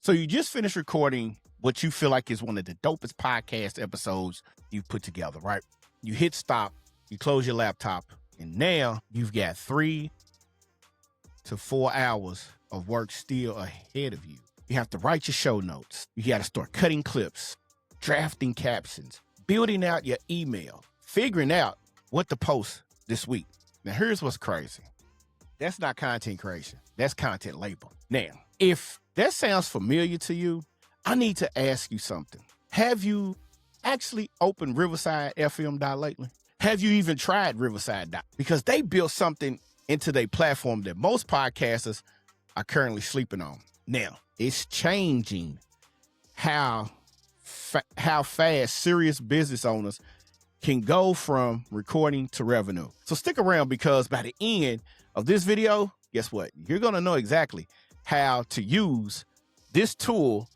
So you just finished recording what you feel like is one of the dopest podcast episodes you've put together, right? You hit stop, you close your laptop, and now you've got 3 to 4 hours of work still ahead of you. You have to write your show notes. You got to start cutting clips, drafting captions, building out your email, figuring out what to post this week. Now, here's what's crazy. That's not content creation. That's content labor. Now, if that sounds familiar to you, I need to ask you something. Have you actually opened Riverside FM lately? Have you even tried Riverside? Because they built something into their platform that most podcasters are currently sleeping on. Now, it's changing how fast serious business owners can go from recording to revenue. So stick around, because by the end of this video, guess what? You're going to know exactly how to use this tool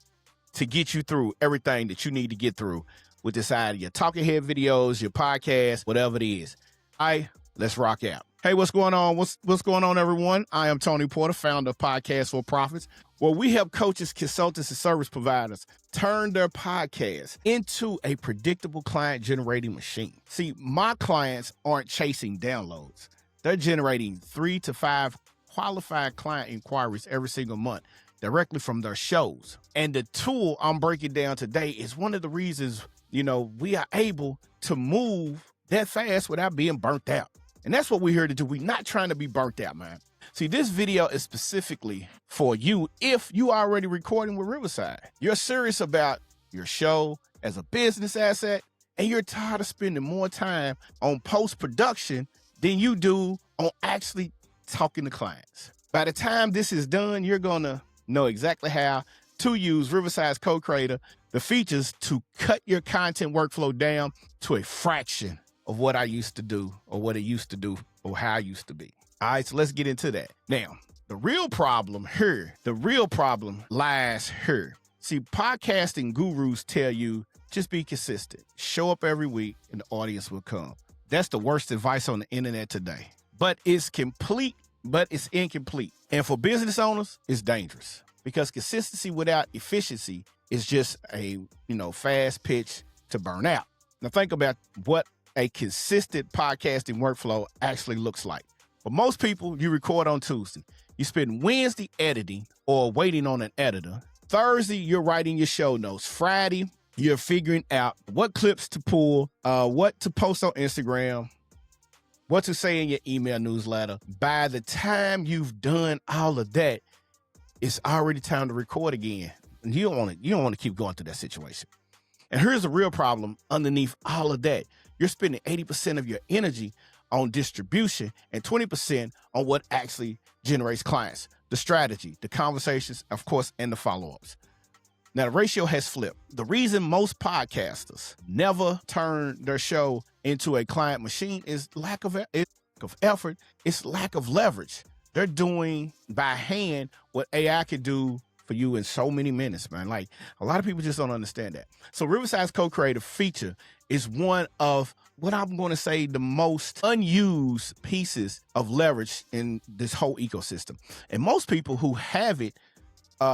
to get you through everything that you need to get through with this side of your talking head videos, your podcast, whatever it is. All right, let's rock out. Hey, what's going on? What's going on, everyone? I am Tony Porter, founder of Podcast for Profits, where we help coaches, consultants, and service providers turn their podcast into a predictable client-generating machine. See, my clients aren't chasing downloads. They're generating 3 to 5 qualified client inquiries every single month directly from their shows. And the tool I'm breaking down today is one of the reasons, we are able to move that fast without being burnt out. And that's what we're here to do. We're not trying to be burnt out, man. See, this video is specifically for you if you are already recording with Riverside. You're serious about your show as a business asset, and you're tired of spending more time on post-production than you do on actually talking to clients. By the time this is done, you're going to know exactly how to use Riverside's co-creator, the features to cut your content workflow down to a fraction of what I used to do, or what it used to do, or how I used to be. All right, so let's get into that. Now, the real problem lies here. See, podcasting gurus tell you just be consistent, show up every week, and the audience will come. That's the worst advice on the internet today. But it's incomplete. And for business owners, it's dangerous, because consistency without efficiency is just a, fast pitch to burn out. Now think about what a consistent podcasting workflow actually looks like. For most people, you record on Tuesday. You spend Wednesday editing or waiting on an editor. Thursday, you're writing your show notes. Friday, you're figuring out what clips to pull, what to post on Instagram, what to say in your email newsletter. By the time you've done all of that, it's already time to record again. And you don't want to keep going through that situation. And here's the real problem underneath all of that. You're spending 80% of your energy on distribution and 20% on what actually generates clients, the strategy, the conversations, of course, and the follow-ups. Now, the ratio has flipped. The reason most podcasters never turn their show into a client machine is lack of effort. It's lack of leverage. They're doing by hand what AI can do for you in so many minutes, man. Like, a lot of people just don't understand that. So Riverside's co-creative feature is one of what I'm going to say the most unused pieces of leverage in this whole ecosystem. And most people who have it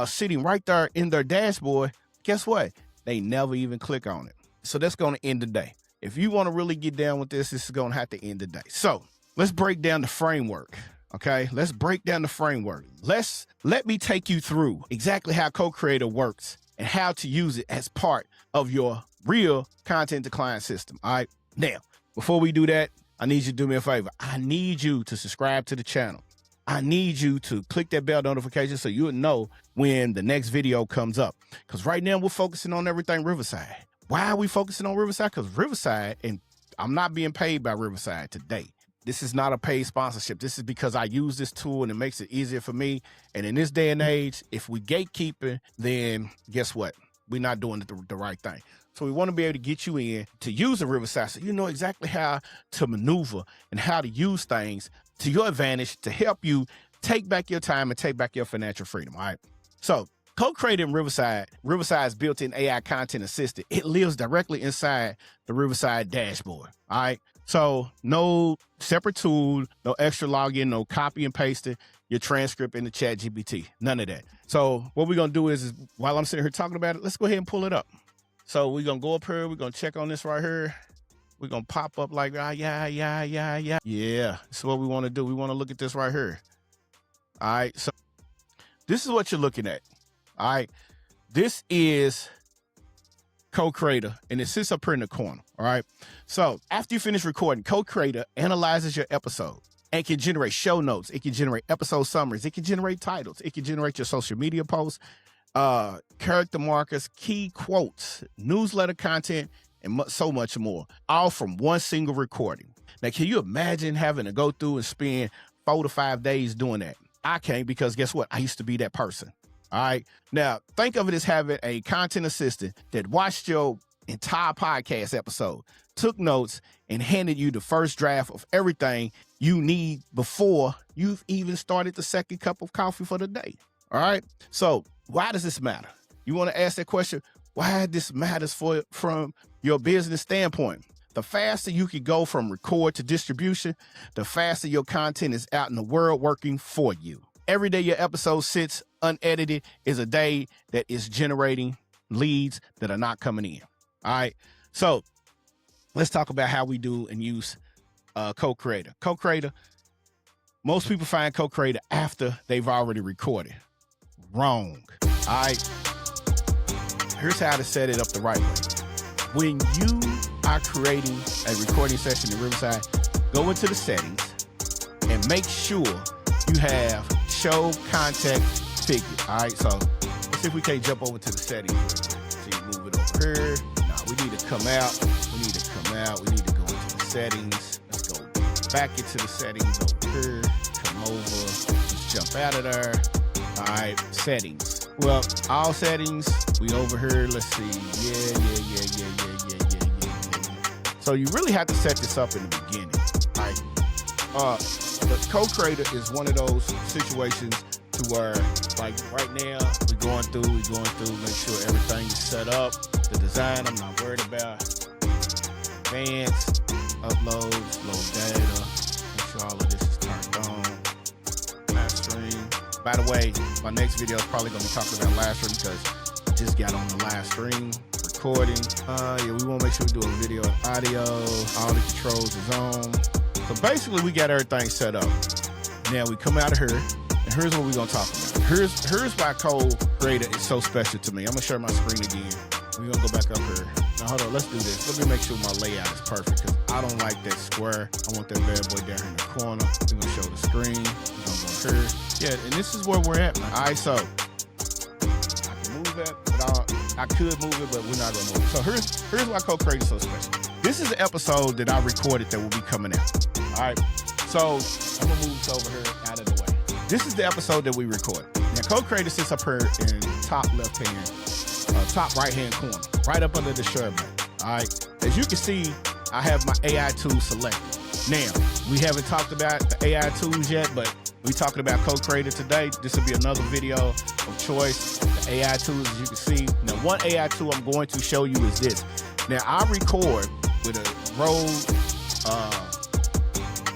sitting right there in their dashboard, guess what? They never even click on it. So that's going to end the day. If you want to really get down with this is going to have to end the day. So let's break down the framework. Okay, let's break down the framework. Let me take you through exactly how Co-Creator works and how to use it as part of your real content to client system. All right. Now, before we do that, I need you to do me a favor. I need you to subscribe to the channel. I need you to click that bell notification so you'll know when the next video comes up. Because right now we're focusing on everything Riverside. Why are we focusing on Riverside? Because Riverside, and I'm not being paid by Riverside today. This is not a paid sponsorship. This is because I use this tool and it makes it easier for me. And in this day and age, if we gatekeeping, then guess what? We're not doing the right thing. So we want to be able to get you in to use the Riverside so you know exactly how to maneuver and how to use things to your advantage to help you take back your time and take back your financial freedom. All right. So Co-creator in Riverside's built-in AI content assistant, it lives directly inside the Riverside dashboard. All right. So no separate tool, no extra login, no copy and pasting your transcript in the chat GPT. None of that. So what we're going to do is while I'm sitting here talking about it, let's go ahead and pull it up. So we're going to go up here. We're going to check on this right here. We're going to pop up like, yeah. Yeah, this is what we want to do. We want to look at this right here. All right. So this is what you're looking at. All right. This is Co-Creator, and it sits up here in the corner. All right. So after you finish recording, Co-Creator analyzes your episode and can generate show notes. It can generate episode summaries. It can generate titles. It can generate your social media posts, character markers, key quotes, newsletter content, and so much more, all from one single recording. Now, can you imagine having to go through and spend 4 to 5 days doing that? I can't, because guess what? I used to be that person. All right. Now, think of it as having a content assistant that watched your entire podcast episode, took notes, and handed you the first draft of everything you need before you've even started the second cup of coffee for the day. All right. So why does this matter? You want to ask that question, why this matters from your business standpoint. The faster you can go from record to distribution, the faster your content is out in the world working for you. Every day your episode sits unedited is a day that is generating leads that are not coming in. All right. So let's talk about how we do and use Co-Creator. Co-Creator, most people find Co-Creator after they've already recorded. Wrong. All right. Here's how to set it up the right way. When you are creating a recording session in Riverside, go into the settings and make sure you have show context figure. All right, so let's see if we can't jump over to the settings. See, move it over here. No, we need to come out. We need to go into the settings. Let's go back into the settings over here. Come over. Let's jump out of there. All right, settings. Well, all settings. We over here. Let's see. Yeah. So you really have to set this up in the beginning. All right. But Co-Creator is one of those situations to where, like right now, we're going through, make sure everything is set up. The design, I'm not worried about. Advanced, uploads, load data, make sure all of this is turned on. Live stream. By the way, my next video is probably going to be talking about live stream because I just got on the live stream recording. Yeah, we want to make sure we do a video and audio. All the controls is on. So basically, we got everything set up. Now we come out of here, and here's what we're gonna talk about. Here's why Co-Creator is so special to me. I'm gonna share my screen again. We're gonna go back up here. Now hold on, let's do this. Let me make sure my layout is perfect because I don't like that square. I want that bad boy down here in the corner. We're gonna show the screen. We're gonna go here. Yeah, and this is where we're at, man. All right, so I can move it, but I could move it, but we're not gonna move it. So here's why Co-Creator is so special. This is an episode that I recorded that will be coming out. All right, so I'm gonna move this over here out of the way. This is the episode that we recorded. Now, Co-Creator sits up here in top right hand corner, right up under the share button. All right, as you can see, I have my AI tool selected. Now, we haven't talked about the AI tools yet, but we're talking about Co-Creator today. This will be another video of choice. The AI tools, as you can see. Now, one AI tool I'm going to show you is this. Now, I record with a Rode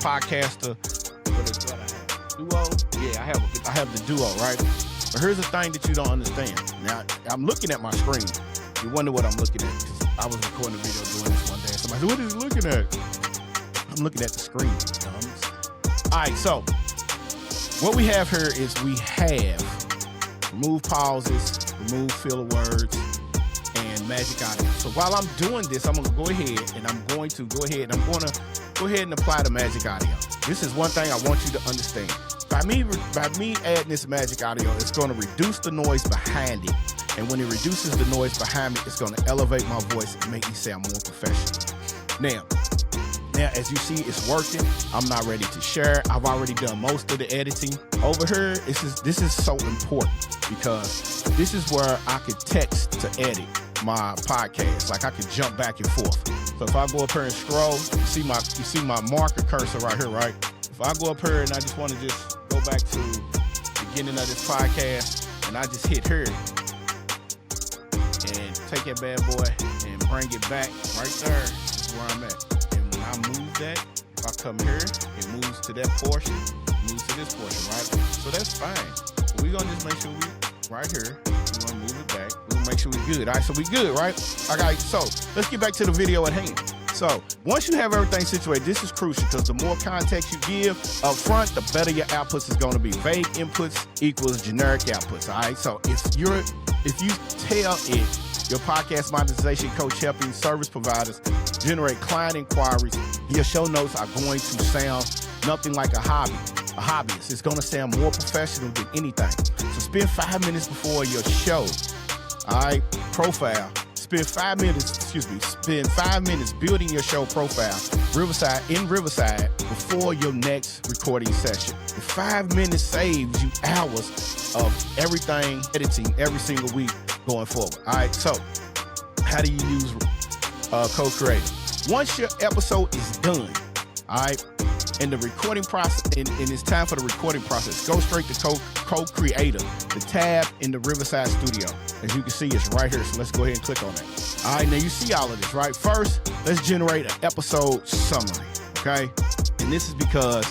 podcaster. What I have? Duo? Yeah, I have the Duo, right? But here's the thing that you don't understand. Now, I'm looking at my screen. You wonder what I'm looking at because I was recording a video doing this one day. And somebody said, what is he looking at? I'm looking at the screen. All right, so what we have here is we have remove pauses, remove filler words, and magic audio. So while I'm doing this, I'm going to go ahead and apply the magic audio. This is one thing I want you to understand. By me adding this magic audio, it's going to reduce the noise behind it. And when it reduces the noise behind me, it's going to elevate my voice and make me sound more professional. Now, as you see, it's working. I'm not ready to share. I've already done most of the editing. Over here, this is so important because this is where I could text to edit my podcast. Like I could jump back and forth. So if I go up here and scroll, you see my marker cursor right here, right? If I go up here and I just want to just go back to the beginning of this podcast, and I just hit her and take that bad boy and bring it back right there is where I'm at. And when I move that, if I come here, it moves to that portion, moves to this portion, right? So that's fine. But we're gonna just make sure we right here, we're gonna move it back. We're gonna make sure we're good. All right, so we good, right? Okay, so let's get back to the video at hand. So once you have everything situated, this is crucial because the more context you give up front, the better your outputs is going to be. Vague inputs equals generic outputs. All right. So if you tell it, your podcast monetization coach helping service providers generate client inquiries, your show notes are going to sound nothing like a hobbyist. It's going to sound more professional than anything. So spend 5 minutes before your show. All right. Profile. Spend 5 minutes building your show profile in Riverside before your next recording session. And 5 minutes saves you hours of everything editing every single week going forward. All right, so how do you use Co-Creator? Once your episode is done, all right, and the recording process, and it's time for the recording process, go straight to Co-Creator, the tab in the Riverside studio. As you can see, it's right here, so let's go ahead and click on that. All right, now you see all of this, right? First, let's generate an episode summary, okay? And this is because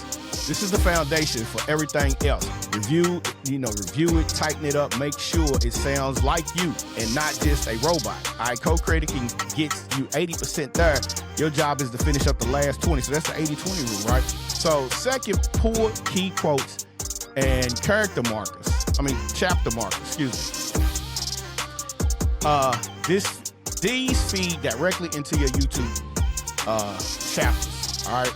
this is the foundation for everything else. Review it, tighten it up, make sure it sounds like you and not just a robot. All right, Co-Creator can get you 80% there. Your job is to finish up the last 20. So that's the 80-20 rule, right? So second, pull key quotes and chapter markers, excuse me. These feed directly into your YouTube chapters, all right?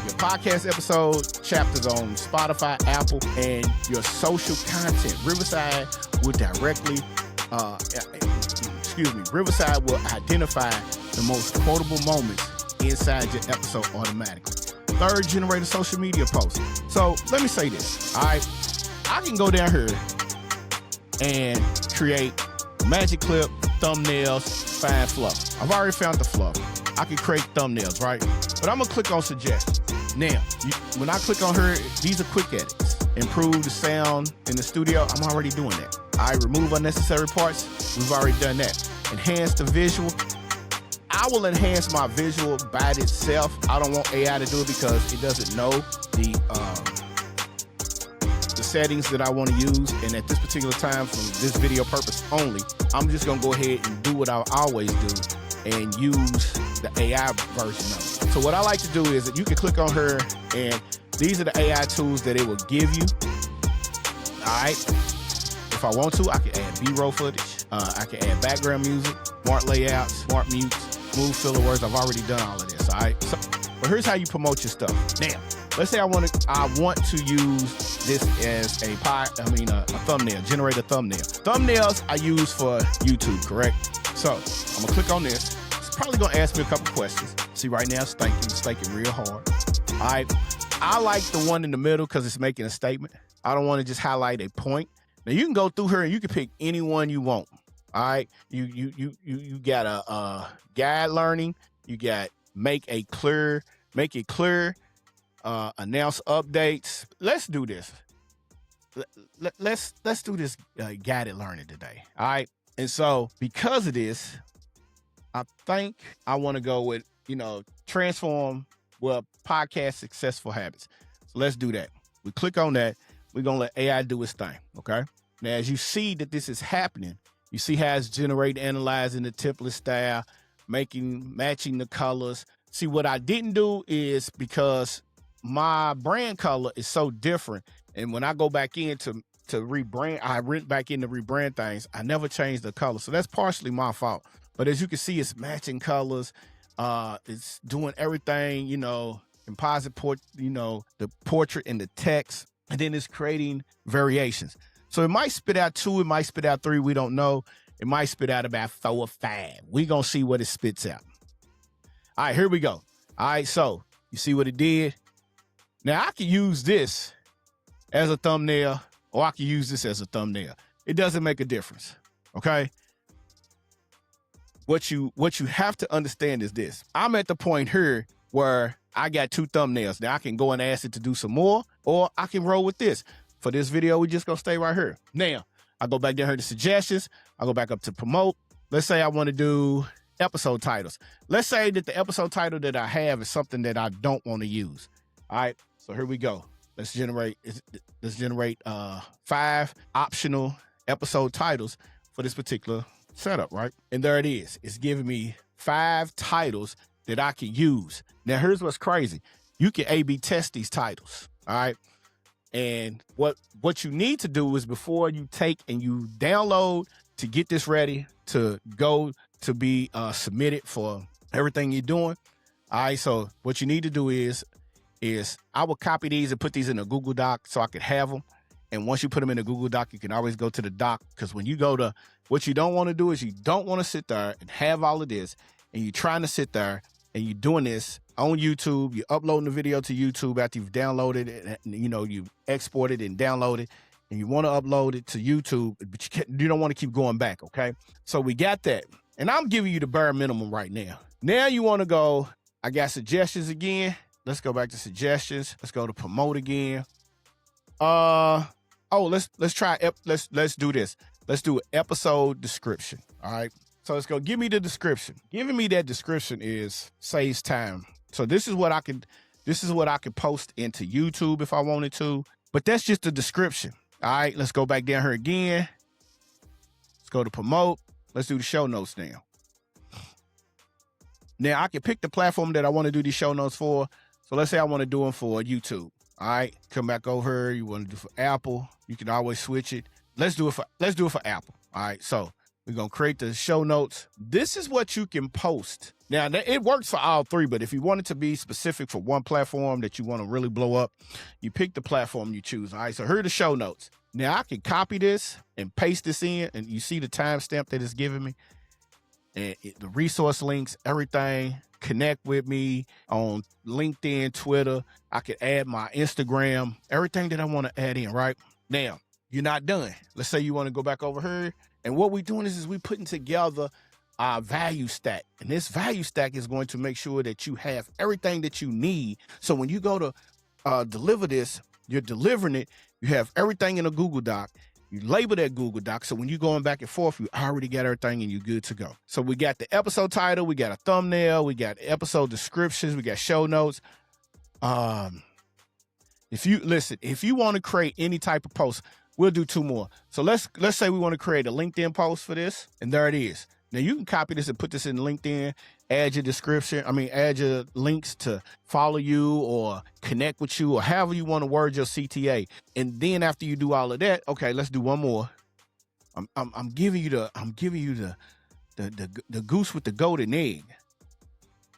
Your podcast episode chapters on Spotify, Apple, and your social content. Riverside will Riverside will identify the most quotable moments inside your episode automatically. Third, generate a social media post. So let me say this, all right? I can go down here and create magic clip, thumbnails, find fluff. I've already found the fluff. I can create thumbnails, right? But I'm gonna click on suggestions. Now, when I click on her, these are quick edits. Improve the sound in the studio, I'm already doing that. I remove unnecessary parts, we've already done that. Enhance the visual. I will enhance my visual by itself. I don't want AI to do it because it doesn't know the settings that I want to use. And at this particular time, for this video purpose only, I'm just gonna go ahead and do what I always do and use the AI version of it. So what I like to do is that you can click on her and these are the AI tools that it will give you. All right. If I want to, I can add B-roll footage. I can add background music, smart layouts, smart mutes, smooth filler words. I've already done all of this. All right. So, but here's how you promote your stuff. Now, let's say I want to use this as a thumbnail, generate a thumbnail. Thumbnails I use for YouTube, correct? So I'm gonna click on this. It's probably gonna ask me a couple questions. See, right now it's thinking real hard. All right. I like the one in the middle because it's making a statement. I don't want to just highlight a point. Now you can go through here and you can pick any one you want. All right. You got a guide learning. You got make it clear, announce updates. Let's do this. Let's do this guided learning today. All right. And so because of this, I think I want to go with, transform podcast successful habits. So let's do that. We click on that. We're going to let AI do its thing. Okay. Now, as you see that this is happening, you see how it's generating, analyzing the template style, matching the colors. See, what I didn't do is because my brand color is so different. And when I go back in to rebrand, I went back in to rebrand things. I never changed the color. So that's partially my fault. But as you can see, it's matching colors. It's doing everything, composite the portrait and the text. And then it's creating variations. So it might spit out 2, it might spit out 3, we don't know. It might spit out about 4 or 5. We're going to see what it spits out. All right, here we go. All right, so you see what it did? Now I can use this as a thumbnail or I can use this as a thumbnail. It doesn't make a difference, okay? What you have to understand is this. I'm at the point here where I got 2 thumbnails. Now I can go and ask it to do some more or I can roll with this. For this video, we're just going to stay right here. Now, I go back down here to suggestions. I go back up to promote. Let's say I want to do episode titles. Let's say that the episode title that I have is something that I don't want to use. All right, so here we go. Let's generate 5 optional episode titles for this particular setup, right? And there it is. It's giving me 5 titles that I can use. Now, here's what's crazy. You can A/B test these titles, all right? And what you need to do is before you take and you download to get this ready to go to be submitted for everything you're doing. All right, so what you need to do is I will copy these and put these in a Google Doc so I could have them. And once you put them in a Google Doc, you can always go to the doc, because when you go to, what you don't want to do is you don't want to sit there and have all of this, and you're trying to sit there and you're doing this on YouTube, you're uploading the video to YouTube after you've downloaded it, and you've exported and downloaded, and you want to upload it to YouTube, but you don't want to keep going back, okay? So we got that. And I'm giving you the bare minimum right now. Now you want to go, I got suggestions again. Let's go back to suggestions. Let's go to promote again. Let's try, let's do this. Let's do an episode description, all right? So let's go, give me the description. Giving me that description saves time. So this is what I can post into YouTube if I wanted to, but that's just the description. All right, let's go back down here again. Let's go to promote. Let's do the show notes now. Now I can pick the platform that I want to do these show notes for. So let's say I want to do them for YouTube. All right, come back over here. You want to do for Apple? You can always switch it. Let's do it for Apple. All right, so we're gonna create the show notes. This is what you can post. Now it works for all 3, but if you want it to be specific for one platform that you want to really blow up, you pick the platform you choose. All right, so here are the show notes. Now I can copy this and paste this in, and you see the timestamp that it's giving me, and the resource links, everything. Connect with me on LinkedIn, Twitter. I could add my Instagram, everything that I want to add in. Right now, you're not done. Let's say you want to go back over here, and what we're doing is we putting together our value stack, and this value stack is going to make sure that you have everything that you need. So when you go to deliver this, you're delivering it. You have everything in a Google Doc. You label that Google Doc, so when you're going back and forth, you already got everything and you're good to go. So we got the episode title, we got a thumbnail, we got episode descriptions, we got show notes. If you want to create any type of post, we'll do 2 more. So let's say we want to create a LinkedIn post for this, and there it is. Now you can copy this and put this in LinkedIn, add your description. Add your links to follow you or connect with you or however you want to word your CTA. And then after you do all of that, okay, let's do 1 more. I'm giving you the goose with the golden egg.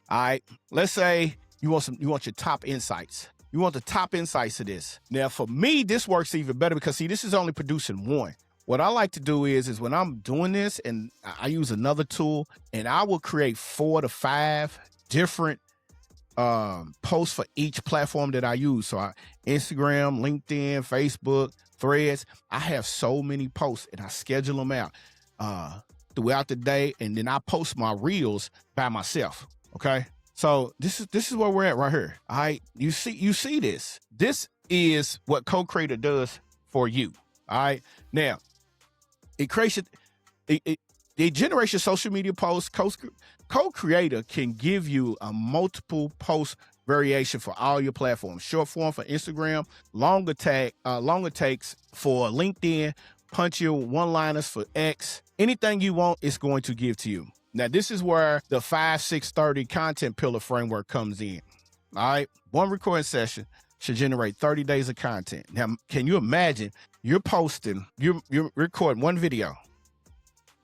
All right. Let's say you want your top insights. You want the top insights of this. Now for me, this works even better because see, this is only producing 1. What I like to do is when I'm doing this, and I use another tool, and I will create 4 to 5 different posts for each platform that I use. So Instagram, LinkedIn, Facebook, Threads. I have so many posts, and I schedule them out throughout the day, and then I post my reels by myself. Okay, so this is where we're at right here. All right, you see this. This is what Co-Creator does for you. All right, now. It generates your social media posts. Co-Creator can give you a multiple post variation for all your platforms. Short form for Instagram, longer takes for LinkedIn, punchy one-liners for X. Anything you want, it's going to give to you. Now, this is where the 5-6-30 content pillar framework comes in. All right, 1 recording session should generate 30 days of content. Now, can you imagine you're recording 1 video?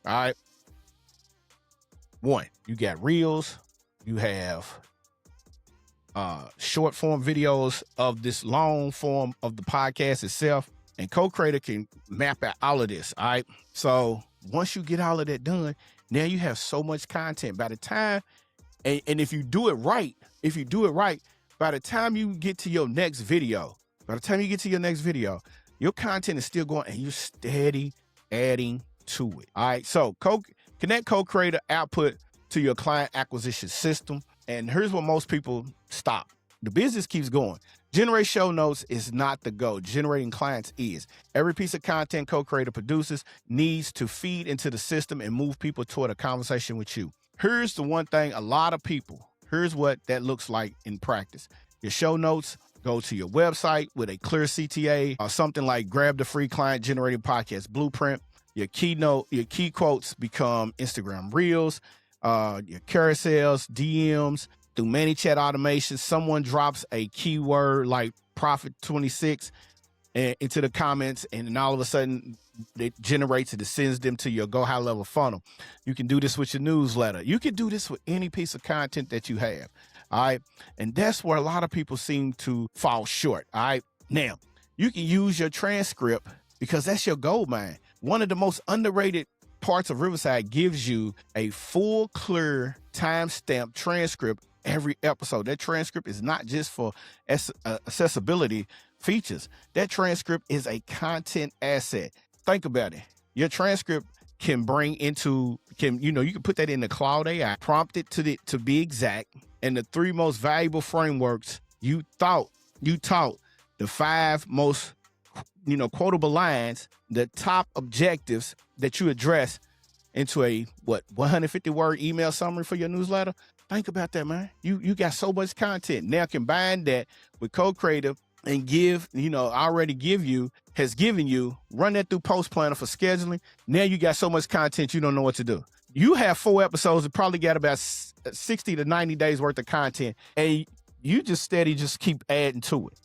All right. 1, you got reels, you have short form videos of this long form of the podcast itself, and Co-Creator can map out all of this. All right. So once you get all of that done, now you have so much content by the time, and if you do it right, by the time you get to your next video, your content is still going and you're steady adding to it. All right. So connect Co-Creator output to your client acquisition system. And here's where most people stop. The business keeps going. Generate show notes is not the goal. Generating clients is. Every piece of content co-creator produces needs to feed into the system and move people toward a conversation with you. Here's the one thing, a lot of people, here's what that looks like in practice. Your show notes go to your website with a clear CTA or something like grab the free client generated podcast blueprint. Your key quotes become Instagram Reels, your carousels, DMs, through ManyChat automation. Someone drops a keyword like Profit 26 into the comments, and then all of a sudden it generates and it sends them to your Go High Level funnel. You can do this with your newsletter. You can do this with any piece of content that you have. All right. And that's where a lot of people seem to fall short. All right. Now, you can use your transcript because that's your gold mine. One of the most underrated parts of Riverside gives you a full, clear, timestamp transcript every episode. That transcript is not just for accessibility features. That transcript is a content asset. Think about it. Your transcript can you can put that in the cloud AI, prompt it to be exact, and the 3 most valuable frameworks you taught, the 5 most quotable lines, the top objectives that you address into a 150 word email summary for your newsletter. Think about that, man. You got so much content. Now combine that with Co-Creator and has given you, run that through Post Planner for scheduling. Now you got so much content you don't know what to do. You have 4 episodes that probably got about 60 to 90 days worth of content, and you just keep adding to it.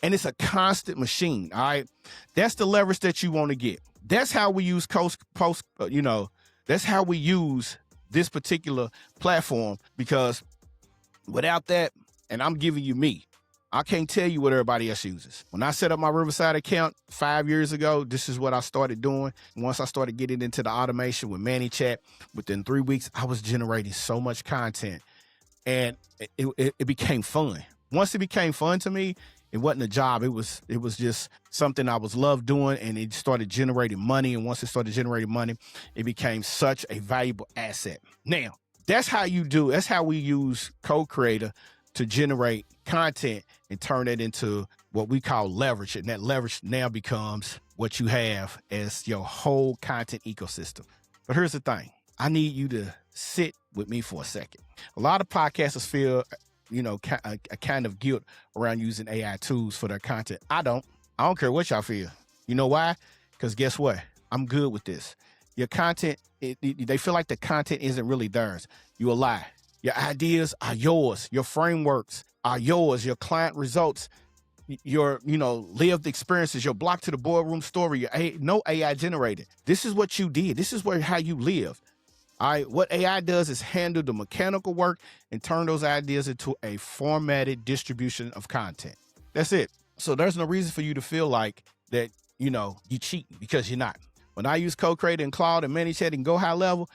And it's a constant machine, all right? That's the leverage that you want to get. That's how we use that's how we use this particular platform, because without that, and I'm giving you me, I can't tell you what everybody else uses. When I set up my Riverside account 5 years ago, this is what I started doing. Once I started getting into the automation with ManyChat, within 3 weeks, I was generating so much content, and it became fun. Once it became fun to me, it wasn't a job. It was just something I loved doing, and it started generating money. And once it started generating money, it became such a valuable asset. Now, that's how we use Co-Creator to generate content and turn it into what we call leverage. And that leverage now becomes what you have as your whole content ecosystem. But here's the thing. I need you to sit with me for a second. A lot of podcasters feel a kind of guilt around using AI tools for their content. I don't care what y'all feel. You know why? Because guess what? I'm good with this. Your content, they feel like the content isn't really theirs. You a lie. Your ideas are yours. Your frameworks are yours. Your client results, your lived experiences, your block to the boardroom story, no AI generated. This is what you did. This is how you lived. All right, what AI does is handle the mechanical work and turn those ideas into a formatted distribution of content. That's it. So there's no reason for you to feel like that, you cheat, because you're not. When I use Co-Creator and Claude and ManyChat and Go High Level,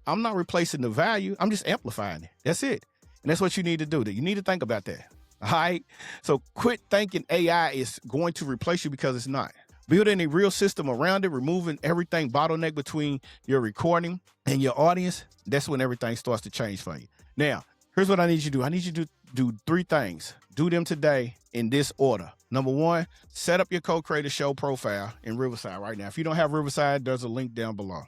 I'm not replacing the value. I'm just amplifying it. That's it. And that's what you need to do. You need to think about that. All right. So quit thinking AI is going to replace you, because it's not. Building a real system around it, removing everything bottleneck between your recording and your audience. That's when everything starts to change for you. Now, here's what I need you to do. I need you to do 3 things. Do them today in this order. Number 1, set up your Co-Creator show profile in Riverside right now. If you don't have Riverside, there's a link down below.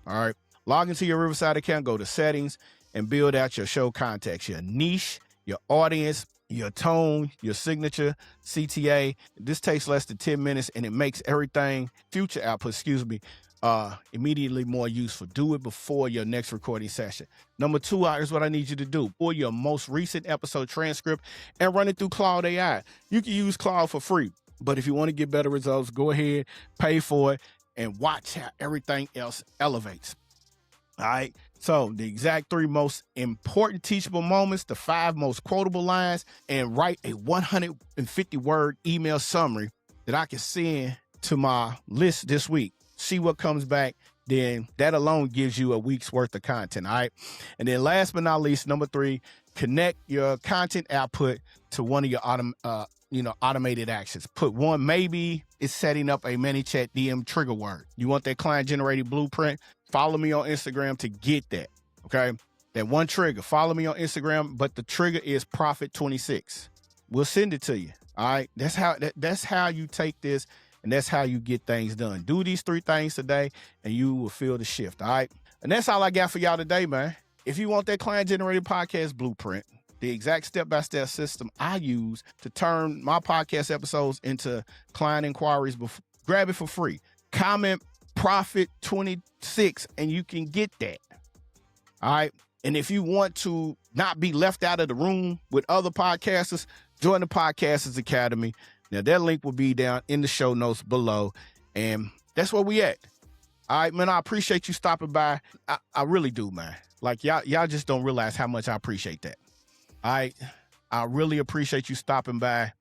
All right. Log into your Riverside account, go to settings, and build out your show context, your niche, your audience, your tone, your signature, CTA. This takes less than 10 minutes, and it makes everything, future output, immediately more useful. Do it before your next recording session. Number 2, here's what I need you to do. Pull your most recent episode transcript and run it through Claude AI. You can use Claude for free, but if you want to get better results, go ahead, pay for it, and watch how everything else elevates. All right. So the exact 3 most important teachable moments, the 5 most quotable lines, and write a 150 word email summary that I can send to my list this week. See what comes back. Then that alone gives you a week's worth of content. All right. And then last but not least, number 3, connect your content output to one of your automated actions. Put one, maybe it's setting up a ManyChat DM trigger word. You want that client generated blueprint? Follow me on Instagram to get that. Okay. That one trigger, follow me on Instagram, but the trigger is Profit 26. We'll send it to you. All right. That's how you take this, and that's how you get things done. Do these 3 things today, and you will feel the shift. All right. And that's all I got for y'all today, man. If you want that client-generated podcast blueprint, the exact step-by-step system I use to turn my podcast episodes into client inquiries, grab it for free. Comment Profit 26, and you can get that. All right. And if you want to not be left out of the room with other podcasters, join the Podcasters Academy. Now, that link will be down in the show notes below. And that's where we at. All right, man, I appreciate you stopping by. I really do, man. Like, y'all just don't realize how much I appreciate that. All right. I really appreciate you stopping by.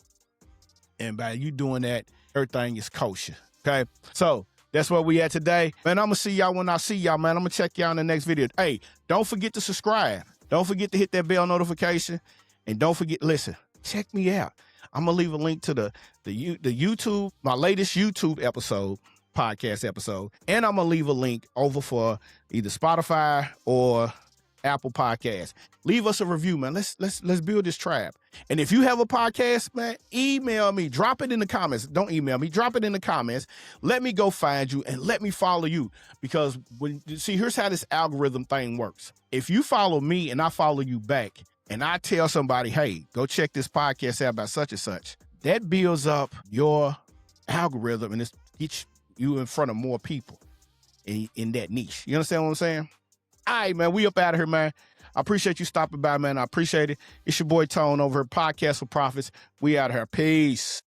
And by you doing that, everything is kosher. Okay. So that's where we at today. Man, I'm going to see y'all when I see y'all, man. I'm going to check y'all in the next video. Hey, don't forget to subscribe. Don't forget to hit that bell notification. And don't forget, listen, check me out. I'm going to leave a link to the YouTube, my latest YouTube podcast episode. And I'm going to leave a link over for either Spotify or Apple Podcasts. Leave us a review, man. Let's build this tribe. And if you have a podcast, man, email me. Drop it in the comments. Don't email me. Drop it in the comments. Let me go find you and let me follow you. Because here's how this algorithm thing works. If you follow me and I follow you back, and I tell somebody, hey, go check this podcast out by such and such, that builds up your algorithm and it gets you in front of more people in that niche. You understand what I'm saying? All right, man, we up out of here, man. I appreciate you stopping by, man. I appreciate it. It's your boy Tone over here, Podcast for Profits. We out of here. Peace.